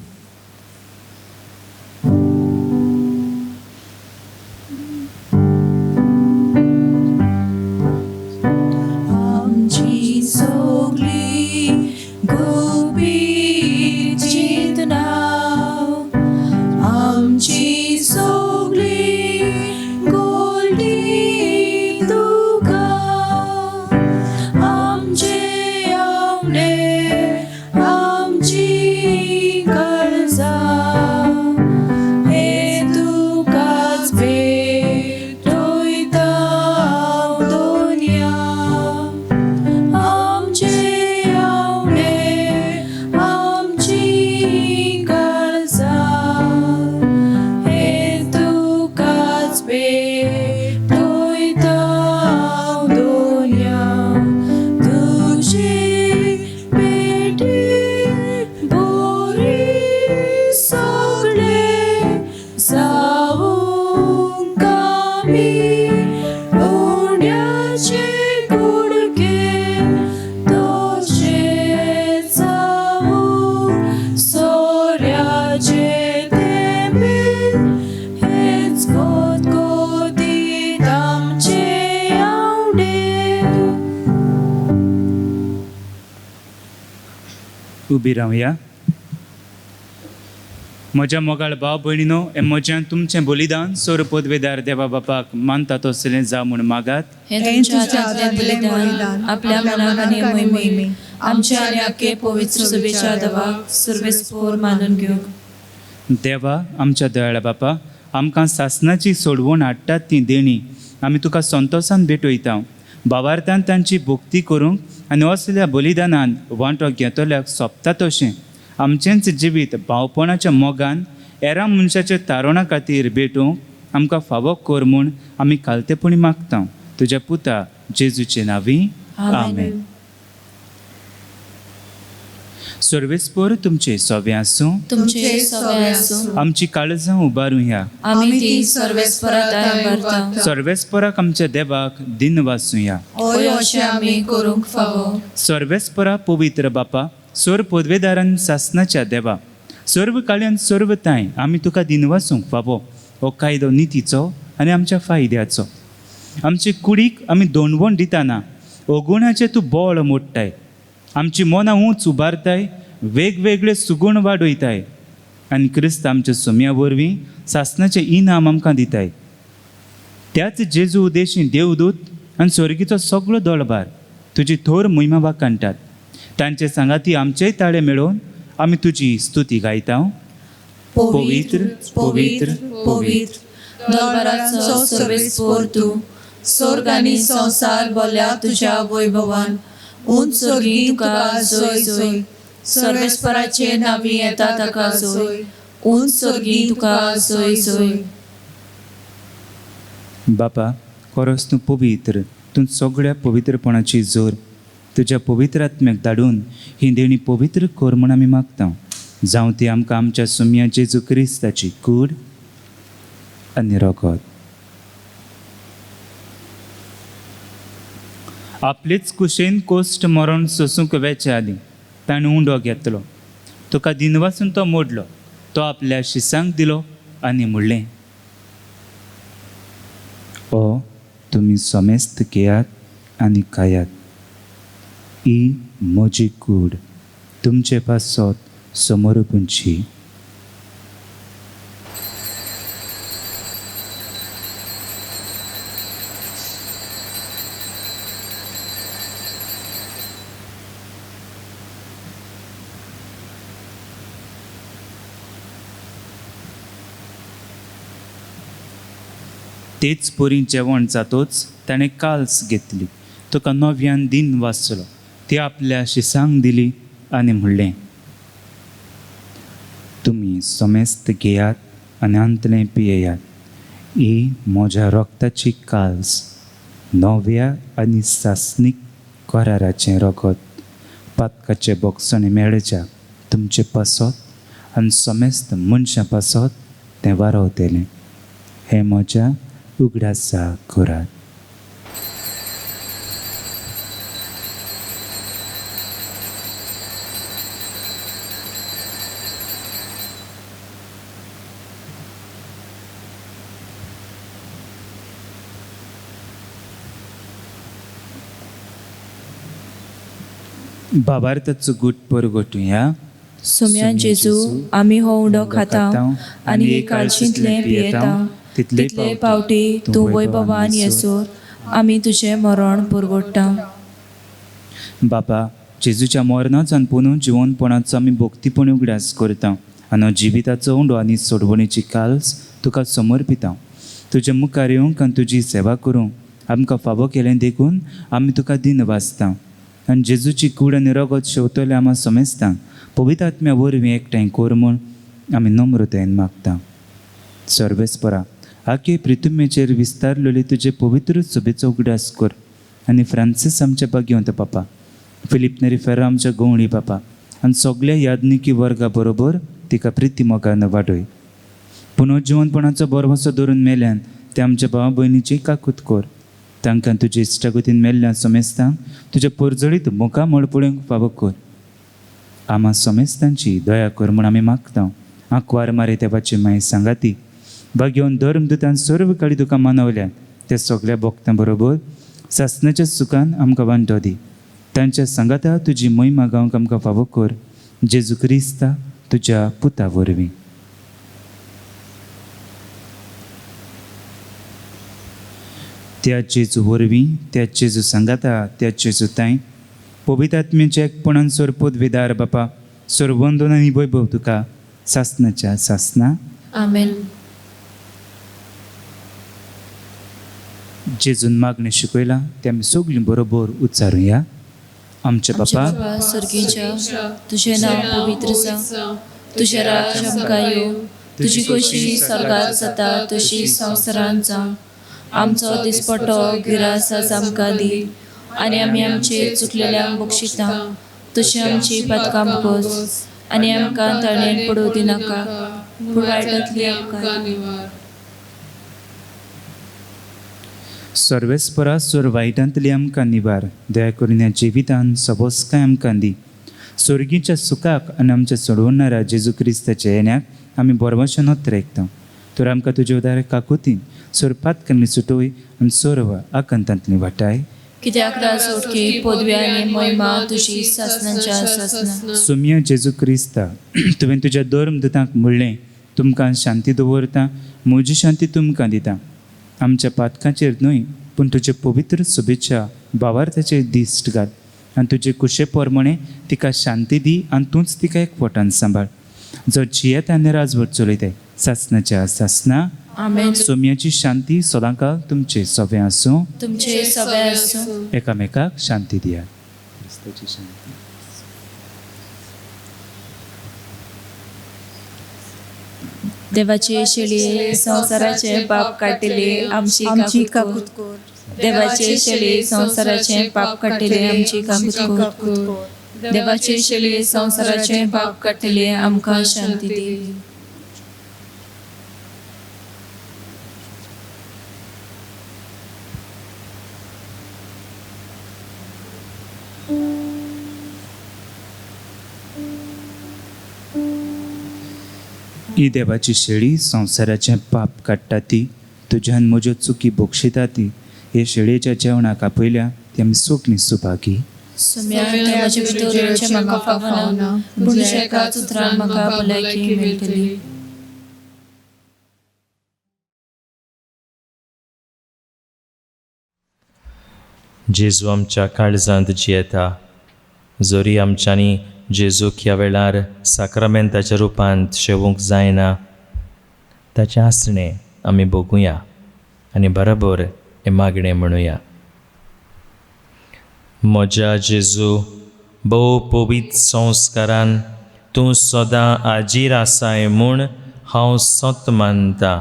आमची सगळी गुपीत चिंतना आमची सगळी गोल्डी तुका आमचे आवडे आमची काळजा हे तुकाच भेटोयता दुनिया आमचे आवडे उबी रावया. म्हज्या मोगाळ भाव भयणीनो, हे म्हज्यान तुमचें बलिदान सोर पदवेदार देवा बापाक मानता तसलें जा म्हूण मागात. हे तुमच्या आत्म्यातलें बलिदान आपल्या मनाक आनी मोहिमे आमच्या आनी आख्खे पवित्र सभेच्या दवाक सर्वेस्पोर मानून घेवंक. देवा आमच्या दयाळ्या बापा, आमकां सासणाची सोडवण हाडटात ती देणी आमी तुका संतोशान भेटयता. भावार्थान तांची भक्ती करूंक आनी असल्या बलिदानान वांटो घेतल्याक सोंपता तशें आमचेंच जिवीत भावपणाच्या मोगान हेरां मनशाच्या तारणा खातीर भेटूंक आमकां फावो कर म्हूण आमी खालतेपणी मागता. तुज्या पुता जेजूचे नांवी आमेन. सर्वेस्पर तुमचे सोवे आसूं. तुमचे सवे आसूं. आमची काळजां उबारूया. आमी ती सर्वेस्परात उबारता. सर्वेस्पराक आमच्या देवाक दिन वासूया. होय अशें आमी करूंक फावो. सर्वेस्परा पवित्र बापा, सोर पदवेदारान सासणाच्या देवा, सर्व काळ्यान सर्व ताय आमी तुका दिन वासूंक फावो. हो कायदो नितीचो आनी आमच्या फायद्याचो. आमचे कुडीक आमी दोणवण दिताना अगुणाचे तूं बोळ मोडटाय. आमची मनां उंच उबारताय, वेगवेगळे सुगूण वाडयताय आनी क्रिस्त आमच्या सोम्या वरवीं सासणाचें इनाम आमकां दिताय. त्याच जेजू उदेशी देवदूत आनी स्वर्गीचो सगळो दळबार तुजी थोर मोहिमा वाकांटात. तांचे सांगाती आमचेय ताळे मेळोवन आमी तुजी स्तुती गायता. पवित्र पवित्र पवित्र दरबाराचो सर्वेस्पोर तूं. स्वर्ग आनी संसार बोल्या तुज्या वैभवान. उंच स्वर्गी तुका जोय जोय. सर्वेस्पराचे नावी येता ताका जोय. उंच स्वर्गी तुका जोय जोय. बापा, खरोच तूं पवित्र. तूं सगळ्या पवित्रपणाची जोर तुज्या पवित्र आत्म्याक धाडून ही देणी पवित्र कर म्हूण आमी मागता. जावं ती आमकां आमच्या सुम्या जेजू क्रिस्ताची कूड आनी रगत. आपलेच कुशेन कोश्ट मरण सोसूंक वेचे आली. ताणें उंडो घेतलो, तुका दिन वासून तो मोडलो. तो आपल्या शिसांक दिलो आनी म्हणलें, ओ तुमी समेस्त घेयात आनी खायात. ही म्हजी कूड तुमचे पासत समोरपुंची. तेच पोरी जेवण जातोच ताणें काल्स घेतली, तुका नव्यान दिन वाचलो. ती आपल्या शिसांक दिली आनी म्हणलें, तुमी समेस्त घेयात आनी अंतलें पियेयात. ही म्हज्या रोगताची काल्स, नव्या आनी सासनीक कराराचें रगत. पातकाचे बोगसणे मेळच्या तुमचे पासत आनी समेस्त मनशां पासत तें वारवतलें. हें म्हज्या उगडासा करात. भावार्थाचो गुट परगटुया. सुम्यान जेजू आमी हो उंडो खाता आनी हे काळशींतलें पियेता. तितले पावटी तूं वैभवान येसोर आमी तुजें मरण परगट्टा. बापा, जेजूच्या मरणाच्यान पुनून जिवनपणाचो आमी भक्तीपण उगडास करता आनी जिविताचो उंडो आनी सोडवणेची काल्स तुका समर्पिता. तुजे मुखार येवंक आनी तुजी सेवा करूंक आमकां फावो केलें देखून आमी तुका दिन वाचता. आनी जेजूची कूड आनी रगत शेवतले आमी समेस्तां पवित्र आत्म्या वरवीं एकठांय कर म्हूण आमी नम्रतायेन मागता. सर्वेस्परा, आखे पृथ्वीचेर विस्तारलेले तुजे पवित्र सभेचो उगडास कर. आनी फ्रांसीस आमच्या भाग्यवंत बापा, फिलीप नेरी फेरा आमच्या गवळी बापा आनी सगळ्या यादनिकी वर्गा बरोबर तिका प्रिती मोगान वाडय. पुनर्जिवनपणाचो बरवसो धरून मेल्यान ते आमच्या भावा भयणीची काकूत कर. तांकां तुजे इश्टागतीन मेल्ल्या समेस्तांक तुज्या परजळीत मुखा मळपळ्यांक फावो कर. आमा समेस्तांची दया कर म्हूण आमी मागता. आंकवार मारे देवाची माय सांगाती भाग्यवन धर्मदुतान सर्व काळी तुका मानवल्यान त्या सगळ्या भक्तां बरोबर सासणाच्या सुखान आमकां वांटो दी. तांच्या सांगाता तुजी महिमा गावंक आमकां फावो कर. जेजू क्रिस्ता तुज्या पुता वरवीं. त्या जेजू वरवीं, त्या जेजू सांगाता, त्या जेजू ताई पवित्र आत्म्याच्या एकपणान सोरपोत वेदार बापा सोरवंदन आनी वैभव तुका सासनाच्या सासना. आमेन. जेजून मागणें शिकयलां तें आमी सगळीं बरोबर उच्चारुया. आमचे बापा सर्गीच्या तुझे नाव पवित्र जावं, तुझे राज आमकां येवं, तुजी कशी स्वर्गांत जाता तशी संवसारांत जावं. आमचो दिसपट्टो गिरास आज आमकां दी, आनी आमी आमचे चुकलेल्यांक बक्षिता, तशी आमची पातकां मुकोज, आनी आमकां तळणेन पडूं दिनाका, पूण वायटांतली आमकां निवार. सर्वेस्परा सोर वायटांतली आमकां निवार. दया करून ह्या जिवितान सबोसकाय आमकां दी. स्वर्गीच्या सुखाक आनी आमच्या सोडवणाऱ्या जेजू क्रिस्ताच्या येण्याक आमी बरवशान रेखता. तर आमकां तुज्या उदार काकुतीन सोर पातकांनी सुटोय आनी सोर्व आकांतांतली वाटाय. कित्याक राज उठकी पदवी आनी महिमा तुजी सासनाच्या सासना. सुम्य जेजू क्रिस्ता, तुवें तुज्या धर्मदूतांक म्हणलें तुमकां शांती दवरता, म्हजी शांती तुमकां दिता. आमच्या पातकांचेर न्हय पूण तुजे पवित्र शुभेच्छा भावार्थाचेर दिश्ट घाल, आनी तुजे कुशे पोरमणे तिका शांती दी, आनी तूंच तिका एकवटान सांबाळ. जो जियेत आनी राजवट चलयताय सासनाच्या सासना. आमेन. सोम्याची शांती सदांकाळ तुमचे सवे आसूं. तुमचे सगळे आसूं. एकामेकाक शांती दिया. क्रिस्ताची शांती. देवाचे शेळये संसाराचे पाप काटिले आमची काकूत कोर. देवाचे शेळये संसाराचे पाप काटिले आमची काकूत कोर. देवाचे शेळये संसाराचे पाप काटिले आमकां शांती दी. ही देवाची शेळी संसाराचें पाप काडटा ती, तुज्यान म्हज्यो चुकी बक्षिता ती. हे शेळयेच्या जेवणाक आपयल्या ती आमी सगळीं सुभागी. सुम्या ते म्हजे भितर म्हाका फावना, पूण तुज्या एकाच उतरान म्हाका भलायकी मेळटली. जेजू आमच्या काळजांत जियेता. जोरी आमच्यांनी जेजूक ह्या वेळार साक्रामेंताच्या रुपांत शेवूंक जायना, ताचें आसणें आमी बगुया आनी बरोबर हें मागणें म्हणुया. म्हज्या जेजू, भोव पवित्र संस्कारान तूं सदां आजीर आसाय म्हूण हांव सत मानता.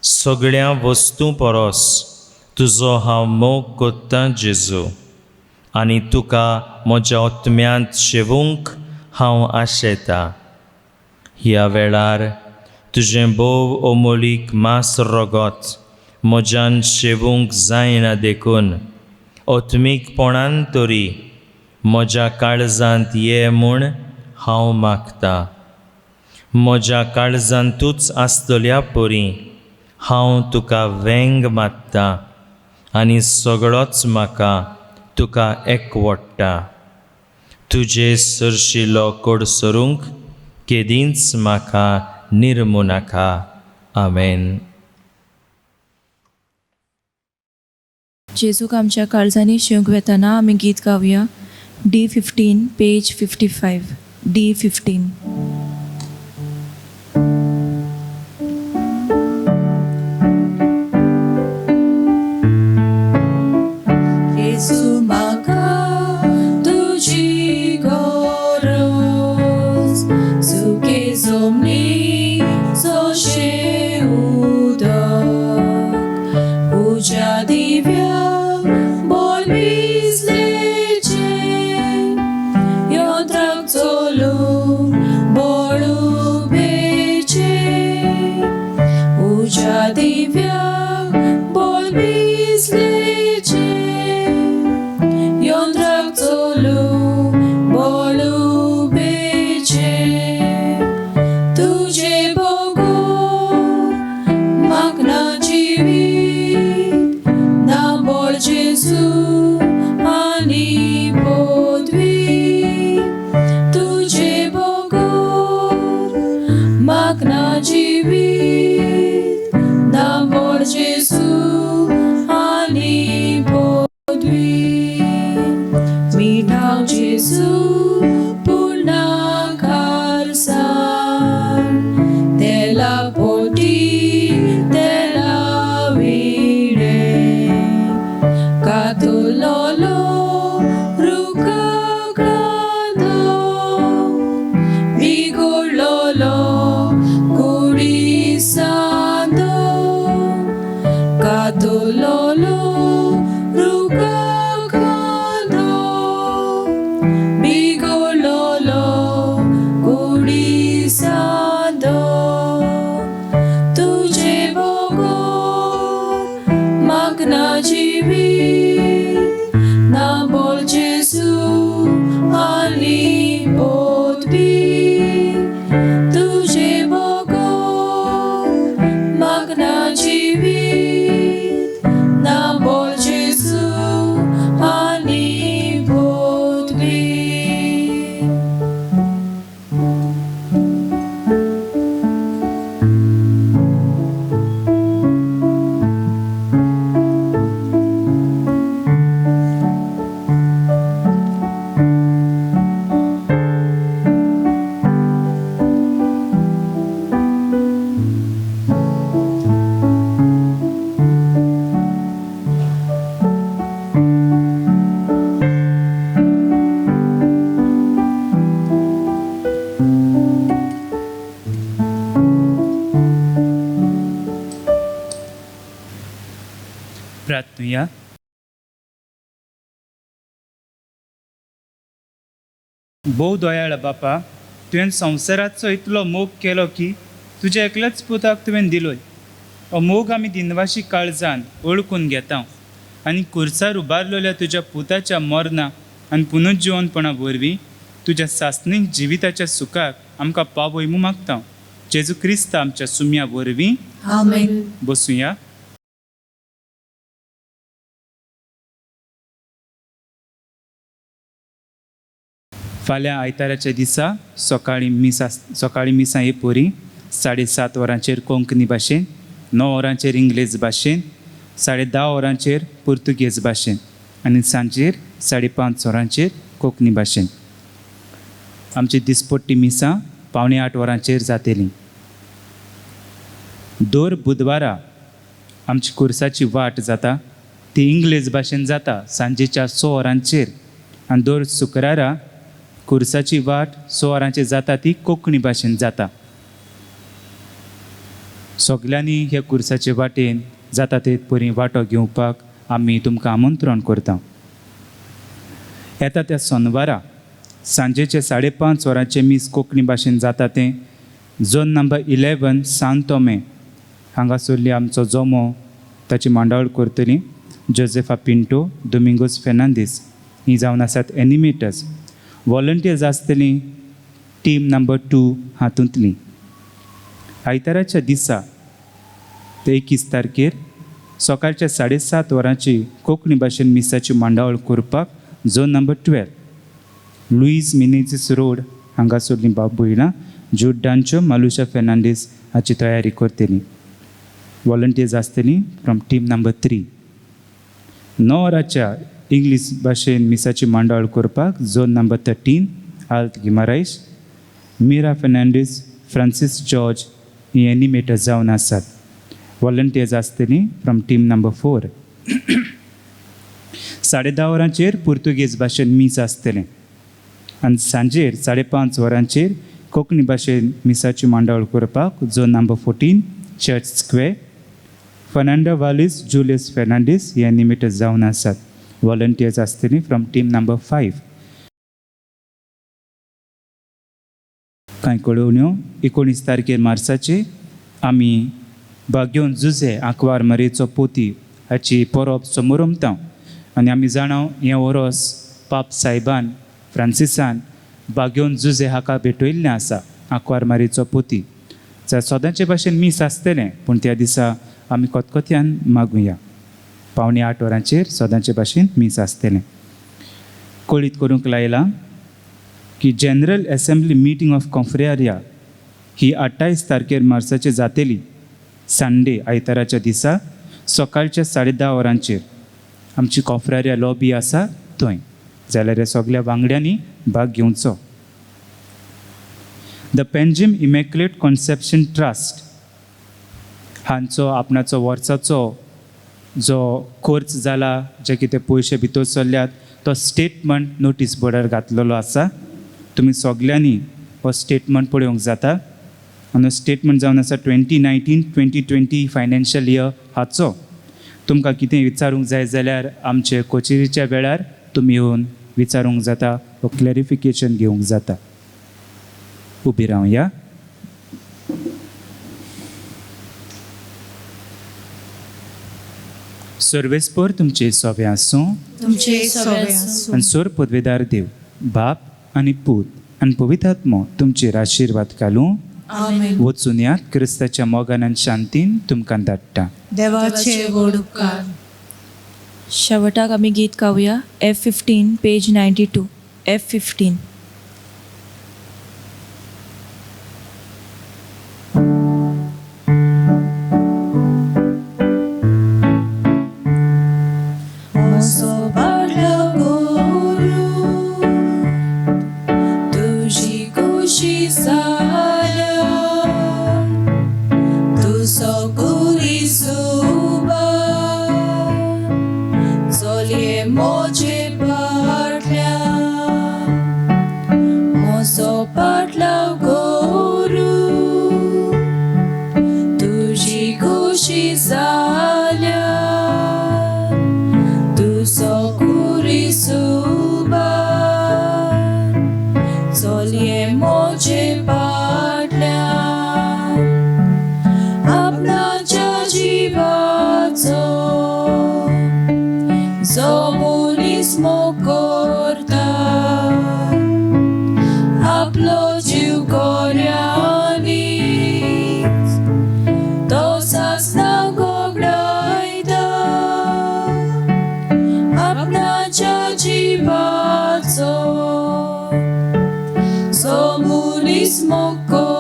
सगळ्या वस्तू परस तुजो हांव मोग कोत्तां जेजू, आनी तुका म्हज्या आत्म्यांत शेवूंक हांव आशेतां. ह्या वेळार तुजें भोव अमोलीक मास रगत म्हज्यान शेवूंक जायना देखून आत्मीकपणान तरी म्हज्या काळजांत ये म्हूण हांव मागतां. म्हज्या काळजांतूच आसतल्या परी हांव तुका वेंग मात्तां, आनी सगळोच म्हाका तुका एकवडटा. तुजे सरशिलो कोडसरूंक केदींच म्हाका निर्मू नाका. आमेन. जेजूक आमच्या काळजांनी शेवंक वेताना आमी गीत गावया. D15 page 55. D15. Jezu म्हाका तुजी गरज, सुके जमनी जशें उदक, उज्या दिव्या बोल भिजलेचें यंत्राक चलूंक जेजू पुण्याकार सांग तेला पोटी तेला विडे कातुलोलो रुका ग्रांदो बिगुळलोलो कुडी सांदो कातुलोलो रुका ग्रांदो बिगुळलोलो कुडी सांदो तुझे बोगो मागना जिवीत ना बोल जेजू आली बोधबी तुझे बोगो मागना जिवीत ना बोल जेजू आली बोधबी प्रार्थूया. भोव दयाळ बापा, तुवें संवसाराचो इतलो मोग केलो की तुज्या एकल्याच पुताक तुवें दिलोय. हो मोग आमी दिनवाशी काळजान ओळखून घेता आनी कुर्सार उबारलेल्या तुज्या पुताच्या मरणा आनी पुनर्जिवनपणा वरवीं तुज्या सासणीक जिविताच्या सुखाक आमकां पावय म्हूण मागता. जेजू क्रिस्त आमच्या सुम्या वरवीं आमेन. बसूया. फाल्यां आयताराच्या दिसा सकाळीं मिसा येपोरी 7:30 वरांचेर कोंकणी भाशेन, 9 वरांचेर इंग्लीश भाशेन, 10:30 वरांचेर पुर्तुगेज भाशेन आनी सांजेर 5:30 वरांचेर कोंकणी भाशेन. आमची दिसपट्टी मिसा 7:45 वरांचेर जातली. दर बुधवारा आमची कुर्साची वाट जाता ती इंग्लीश भाशेन जाता सांजेच्या 6 वरांचेर आनी दर शुक्रारा कुर्साची वाट 6 वरांचेर जाता ती कोंकणी भाशेन जाता. सगल्यांनी हे कुर्साचे वाटेन जाता ते परी वांटो घेवपाक आमी तुमकां आमंत्रण करता. येता त्या शेनवारा सांजेचे 5:30 वरांचे मीस कोंकणी भाशेन जाता तें झोन नंबर 11 सांतोमे हांगासरली आमचो जोमो ताची मांडावळ करतली. जोसेफा पिंटो, दोमिंगोस फेर्नांदीस ही जावन आसात एनिमेटर्स. वॉलंटियर्स आसतली टीम नंबर 2 हातूंतली. आयताराच्या दिसा ते 21 तारखेर सकाळच्या 7:30 वरांची कोंकणी भाशेन मिसाची मांडावळ करपाक zone number 12 Luis Menezes road हांगासरली बाबुयला जुड्डांच्यो मालुशा फेर्नांडीस हाची तयारी करतली. वॉलंटियर्स आसतली फ्रॉम टीम नंबर 3. 9 वरांच्या इंग्लीश भाशेन मिसाची मांडावळ करपाक झोन नंबर 13 आल्त गिमारायश. मिरा फेर्नांडीस, फ्रांसीस जॉर्ज ही एनिमेटर जावन आसात. वॉलंटियर्स आसतली फ्रॉम टीम नंबर 4. 10:30 वरांचेर पुर्तुगेज भाशेन मीस आसतलें आनी सांजेर 5:30 वरांचेर कोंकणी भाशेन मिसाची मांडावळ करपाक zone number 14 church square. Fernando Wallis, Julius Fernandes ही एनिमेटर जावन आसात. वॉलंटियर्स आसतली फ्रॉम टीम नंबर 5. कांय कळवण्यो. 19 तारखेर मार्चाचे आमी बाग्योन जुजे आंकवार मरेचो पोती हाची परब समोरमता आनी आमी जाणाव हें वरोस पाप सायबान फ्रांसिसान बाग्योन जुजे हाका भेटयल्लें आसा आंकवार मारेचो पोती. सदांचे भाशेन मीस आसतलें पूण त्या दिसा आमी कोतकोत्यान मागुया. 7:45 वरांचेर सदांचे भाशेन मीस आसतलें. कळीत करूंक लायला की जनरल असेंब्ली मिटींग ऑफ कॉन्फ्रेरिया ही 28 तारखेर मार्चाचेर जातली संडे आयताराच्या दिसा सकाळच्या 10:30 वरांचेर. आमची कॉन्फ्रेरिया लॉबी आसा थंय. जाल्यार ह्या सगळ्या वांगड्यांनी भाग घेवचो. The Panjim immaculate conception trust हांचो आपणाचो वर्साचो जो खर्च जाला, जे कितें पयशे भितर सरल्यात, तो स्टेटमेंट नोटीस बोर्डार घातलेलो आसा. तुमी सगळ्यांनी हो स्टेटमेंट पळोवंक जाता. आनी स्टेटमेंट जावन आसा 2019-2020 फायनान्शियल इयर हाचो. तुमकां कितें विचारूंक जाय जाल्यार आमचे कचेरीच्या वेळार तुमी येवन विचारूंक जाता, हो क्लॅरिफिकेशन घेवंक जाता. उबी रावया. सर्वेस्पर तुमचे सोवे आसूं तुमचे सोवे आसूं. आनी सोर पदवेदार देव बाप आनी पूत आनी पवित्र आत्मो तुमचेर आशिर्वाद घालूं. आमेन. वचून यात क्रिस्ताच्या मोगान आनी शांतीन तुमकां धाडटा. देवाचे गोड उपकार. शेवटाक आमी गीत गावया. F15 page 92. F15. Smoko